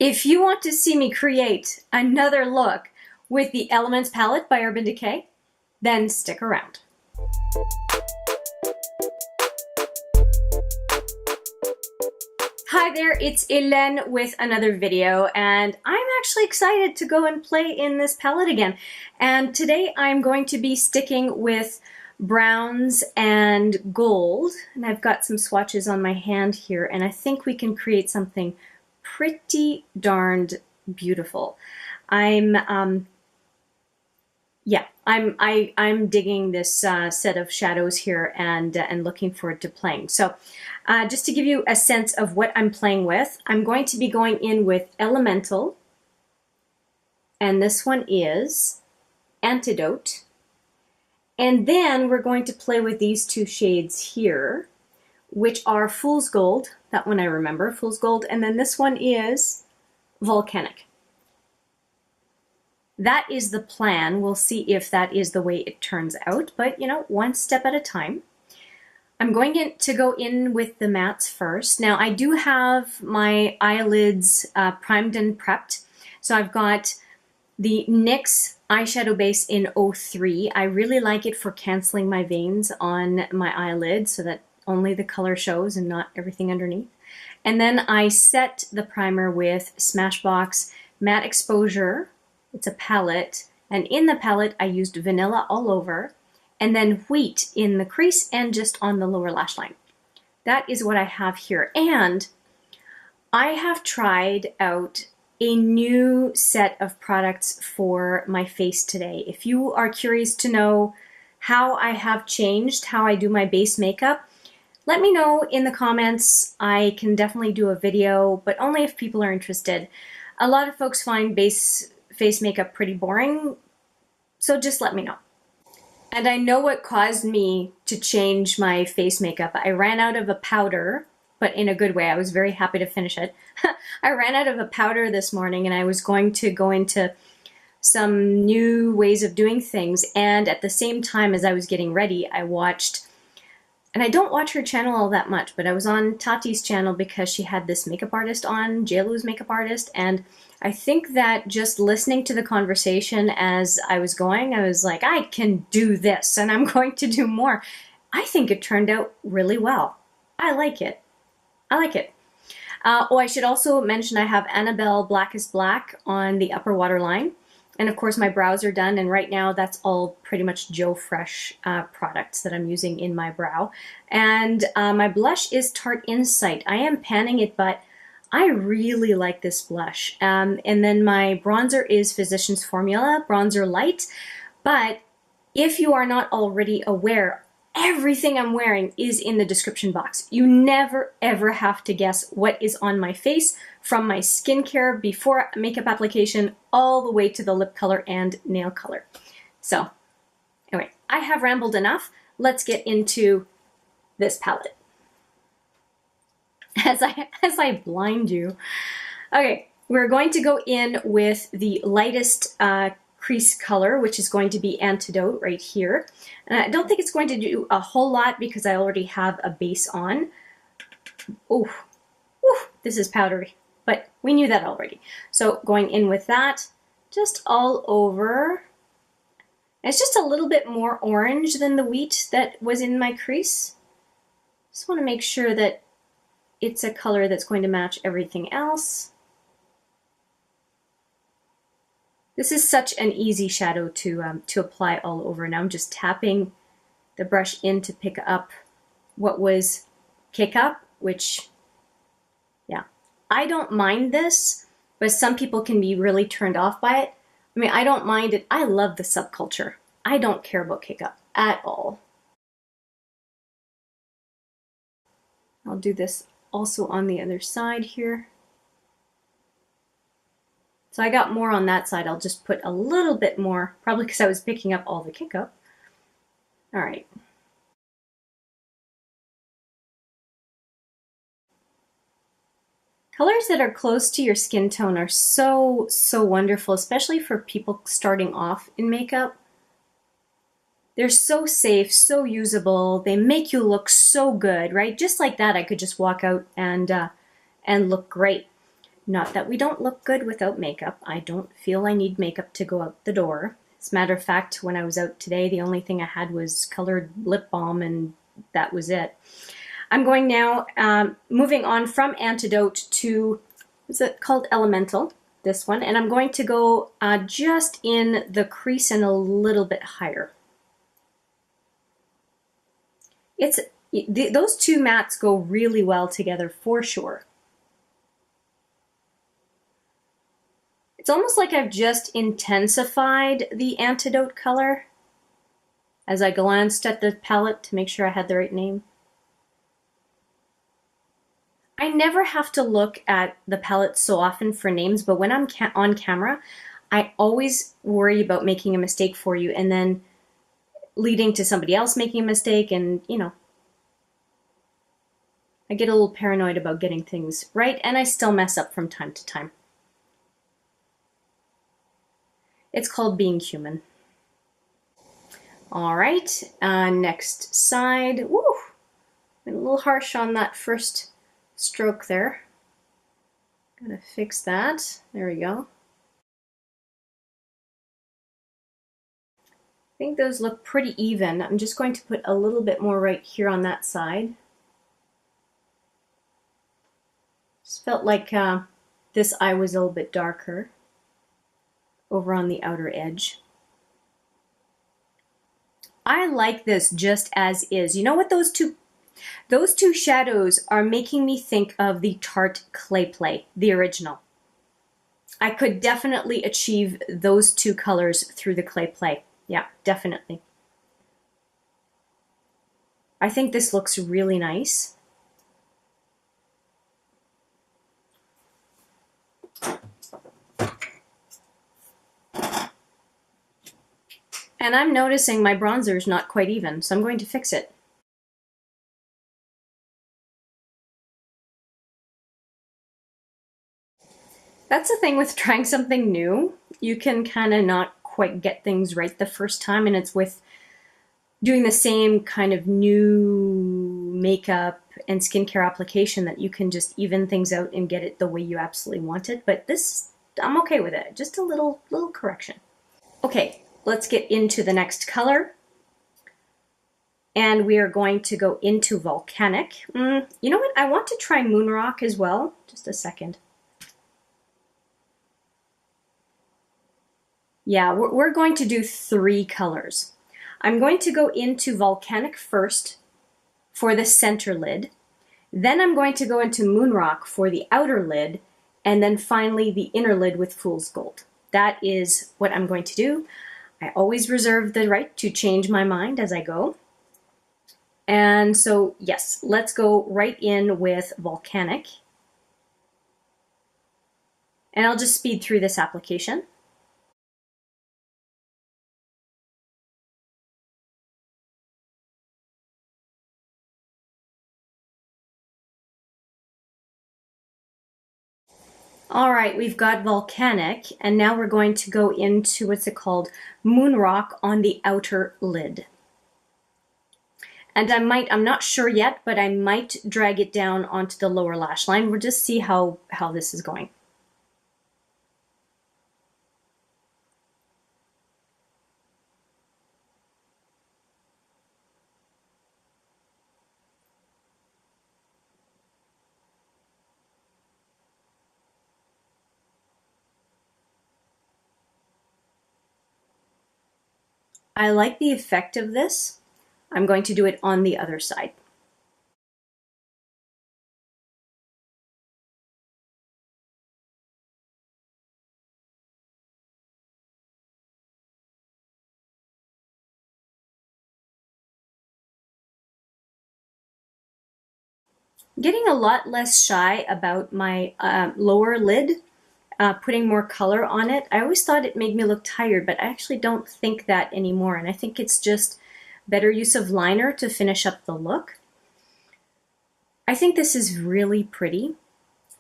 If you want to see me create another look with the Elements Palette by Urban Decay, then stick around. Hi there, it's Hélène with another video, and I'm actually excited to go and play in this palette again. And today I'm going to be sticking with browns and gold, and I've got some swatches on my hand here, and I think we can create something pretty darned beautiful. I'm digging this set of shadows here and looking forward to playing. So just to give you a sense of what I'm playing with, I'm going to be going in with Elemental, and this one is Antidote. And then we're going to play with these two shades here, which are Fool's Gold. That one I remember, Fool's Gold. And then this one is Volcanic. That is the plan. We'll see if that is the way it turns out, but you know, one step at a time. I'm going to go in with the mattes first. Now I do have my eyelids primed and prepped. So I've got the NYX eyeshadow base in 03. I really like it for canceling my veins on my eyelid so that only the color shows and not everything underneath. And then I set the primer with Smashbox Matte Exposure. It's a palette, and in the palette I used vanilla all over, and then wheat in the crease and just on the lower lash line. That is what I have here. And I have tried out a new set of products for my face today. If you are curious to know how I have changed how I do my base makeup, let me know in the comments. I can definitely do a video, but only if people are interested. A lot of folks find face makeup pretty boring, so just let me know. And I know what caused me to change my face makeup. I ran out of a powder, but in a good way. I was very happy to finish it. I ran out of a powder this morning and I was going to go into some new ways of doing things, and at the same time as I was getting ready, I watched, and I don't watch her channel all that much, but I was on Tati's channel because she had this makeup artist on, JLo's makeup artist, and I think that just listening to the conversation as I was going, I was like, I can do this and I'm going to do more. I think it turned out really well. I like it. I like it. I should also mention I have Annabelle Blackest Black on the upper waterline. And of course my brows are done, and right now that's all pretty much Joe Fresh products that I'm using in my brow. And my blush is Tarte Insight. I am panning it, but I really like this blush. And then my bronzer is Physicians Formula Bronzer Light. But if you are not already aware, everything I'm wearing is in the description box. You never ever have to guess what is on my face, from my skincare before makeup application all the way to the lip color and nail color. So anyway, I have rambled enough. Let's get into this palette. As I blind you. Okay, we're going to go in with the lightest crease color, which is going to be Antidote right here. And I don't think it's going to do a whole lot because I already have a base on. Oh, this is powdery, but we knew that already. So going in with that, just all over. It's just a little bit more orange than the wheat that was in my crease. Just want to make sure that it's a color that's going to match everything else. This is such an easy shadow to apply all over. Now I'm just tapping the brush in to pick up what was Kick Up, which, yeah. I don't mind this, but some people can be really turned off by it. I mean, I don't mind it. I love the subculture. I don't care about Kick Up at all. I'll do this also on the other side here. So I got more on that side. I'll just put a little bit more, probably because I was picking up all the Kick Up. All right. Colors that are close to your skin tone are so wonderful, especially for people starting off in makeup. They're so safe, so usable. They make you look so good, right? Just like that, I could just walk out and look great. Not that we don't look good without makeup. I don't feel I need makeup to go out the door. As a matter of fact, when I was out today, the only thing I had was colored lip balm, and that was it. I'm going now, moving on from Antidote to, is it called Elemental? This one. And I'm going to go just in the crease and a little bit higher. Those two mattes go really well together for sure. It's almost like I've just intensified the Antidote color as I glanced at the palette to make sure I had the right name. I never have to look at the palette so often for names, but when I'm on camera, I always worry about making a mistake for you and then leading to somebody else making a mistake, and you know, I get a little paranoid about getting things right, and I still mess up from time to time. It's called being human. All right, next side. Woo! Been a little harsh on that first stroke there. Gotta fix that. There we go. I think those look pretty even. I'm just going to put a little bit more right here on that side. Just felt like this eye was a little bit darker over on the outer edge. I like this just as is. You know what, those two shadows are making me think of the Tarte Clay Play, the original. I could definitely achieve those two colors through the Clay Play. Yeah, definitely. I think this looks really nice. And I'm noticing my bronzer is not quite even, so I'm going to fix it. That's the thing with trying something new. You can kind of not quite get things right the first time, and it's with doing the same kind of new makeup and skincare application that you can just even things out and get it the way you absolutely want it. But this, I'm okay with it. Just a little correction. Okay, let's get into the next color. And we are going to go into Volcanic. You know what? I want to try Moonrock as well. Just a second. Yeah, we're going to do 3 colors. I'm going to go into Volcanic first for the center lid. Then I'm going to go into Moonrock for the outer lid. And then finally the inner lid with Fool's Gold. That is what I'm going to do. I always reserve the right to change my mind as I go. And so, yes, let's go right in with Volcanic. And I'll just speed through this application. All right, we've got Volcanic, and now we're going to go into, what's it called? Moonrock on the outer lid. And I'm not sure yet, but I might drag it down onto the lower lash line. We'll just see how this is going. I like the effect of this. I'm going to do it on the other side. Getting a lot less shy about my lower lid, putting more color on it. I always thought it made me look tired, but I actually don't think that anymore. And I think it's just better use of liner to finish up the look. I think this is really pretty.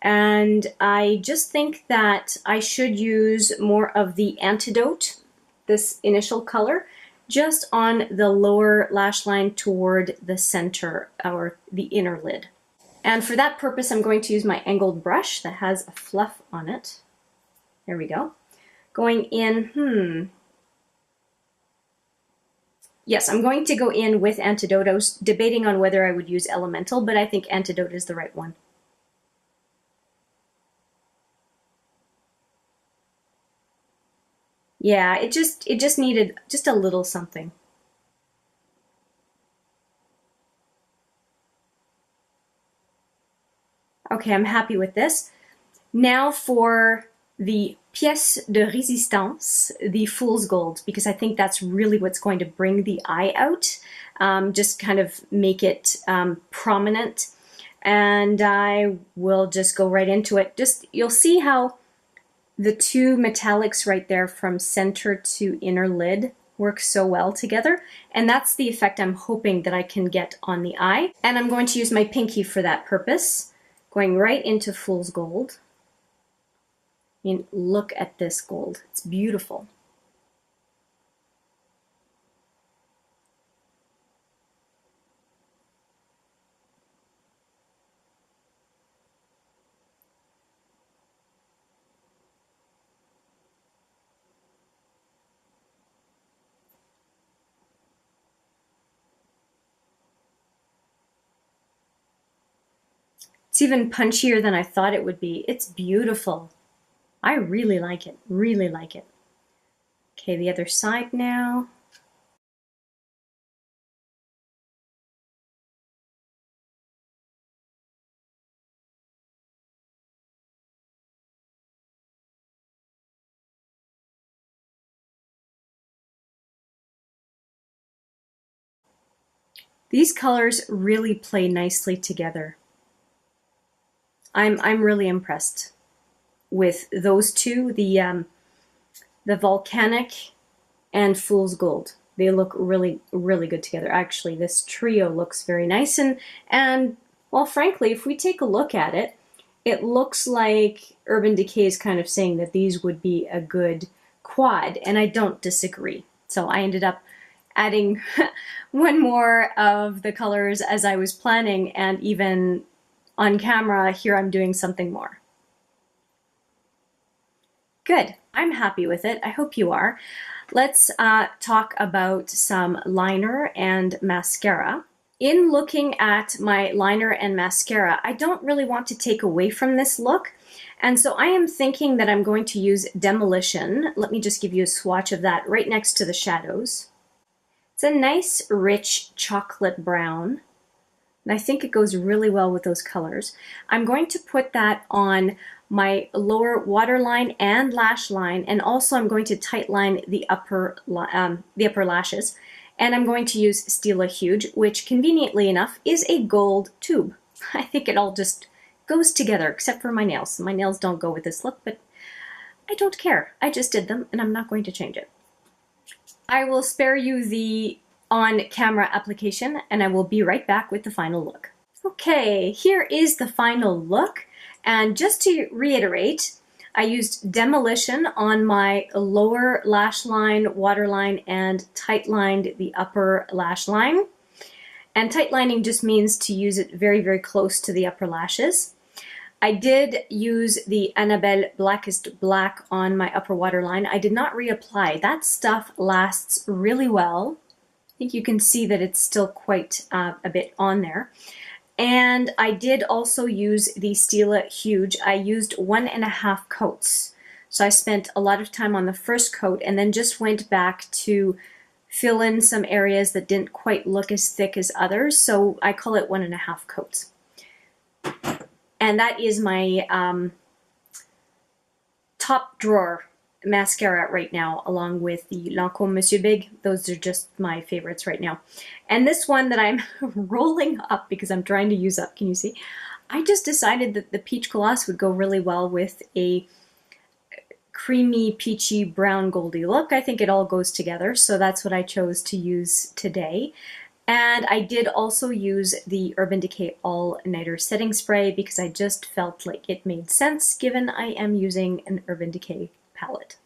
And I just think that I should use more of the Antidote, this initial color, just on the lower lash line toward the center or the inner lid. And for that purpose, I'm going to use my angled brush that has a fluff on it. There we go. Going in, yes, I'm going to go in with Antidote. I was debating on whether I would use Elemental, but I think Antidote is the right one. Yeah, it just needed just a little something. Okay, I'm happy with this. Now for the pièce de résistance, the fool's gold, because I think that's really what's going to bring the eye out, just kind of make it prominent. And I will just go right into it. Just, you'll see how the two metallics right there from center to inner lid work so well together. And that's the effect I'm hoping that I can get on the eye. And I'm going to use my pinky for that purpose, going right into fool's gold. I mean, look at this gold. It's beautiful. It's even punchier than I thought it would be. It's beautiful. I really like it, really like it. Okay, the other side now. These colors really play nicely together. I'm really impressed with those two, the volcanic and fool's gold. They look really, really good together. Actually, this trio looks very nice, and well, frankly, if we take a look at it, it looks like Urban Decay is kind of saying that these would be a good quad, and I don't disagree. So I ended up adding one more of the colors as I was planning, and even on camera, here I'm doing something more. Good, I'm happy with it. I hope you are. Let's talk about some liner and mascara. In looking at my liner and mascara, I don't really want to take away from this look. And so I am thinking that I'm going to use Demolition. Let me just give you a swatch of that right next to the shadows. It's a nice, rich chocolate brown. And I think it goes really well with those colors. I'm going to put that on my lower waterline and lash line, and also I'm going to tightline the upper lashes. And I'm going to use Stila Huge, which conveniently enough is a gold tube. I think it all just goes together, except for my nails. My nails don't go with this look, but I don't care. I just did them, and I'm not going to change it. I will spare you the on-camera application, and I will be right back with the final look. Okay, here is the final look, and just to reiterate, I used Demolition on my lower lash line, waterline, and tight-lined the upper lash line. And tight-lining just means to use it very, very close to the upper lashes. I did use the Annabelle Blackest Black on my upper waterline. I did not reapply. That stuff lasts really well. I think you can see that it's still quite a bit on there. And I did also use the Stila Huge. I used 1.5 coats. So I spent a lot of time on the first coat and then just went back to fill in some areas that didn't quite look as thick as others. So I call it 1.5 coats. And that is my top drawer mascara right now, along with the Lancôme Monsieur Big. Those are just my favorites right now. And this one that I'm rolling up because I'm trying to use up, can you see? I just decided that the peach gloss would go really well with a creamy, peachy, brown, goldy look. I think it all goes together, so that's what I chose to use today. And I did also use the Urban Decay All Nighter Setting Spray because I just felt like it made sense given I am using an Urban Decay palette.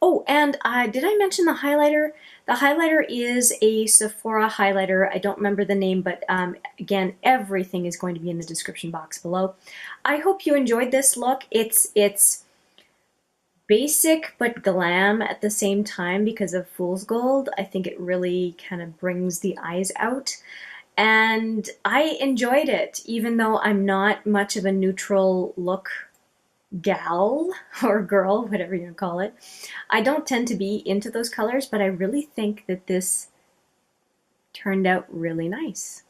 Oh, and did I mention the highlighter? The highlighter is a Sephora highlighter. I don't remember the name, but again, everything is going to be in the description box below. I hope you enjoyed this look. It's basic but glam at the same time because of Fool's Gold. I think it really kind of brings the eyes out. And I enjoyed it, even though I'm not much of a neutral look gal or girl, whatever you call it. I don't tend to be into those colors, but I really think that this turned out really nice.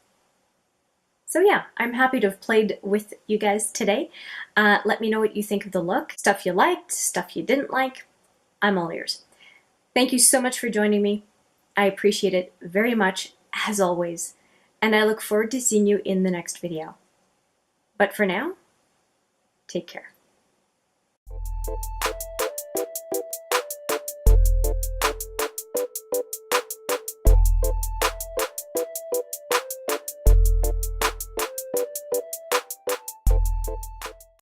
So yeah, I'm happy to have played with you guys today. Let me know what you think of the look. Stuff you liked, stuff you didn't like. I'm all ears. Thank you so much for joining me. I appreciate it very much, as always, and I look forward to seeing you in the next video. But for now, take care.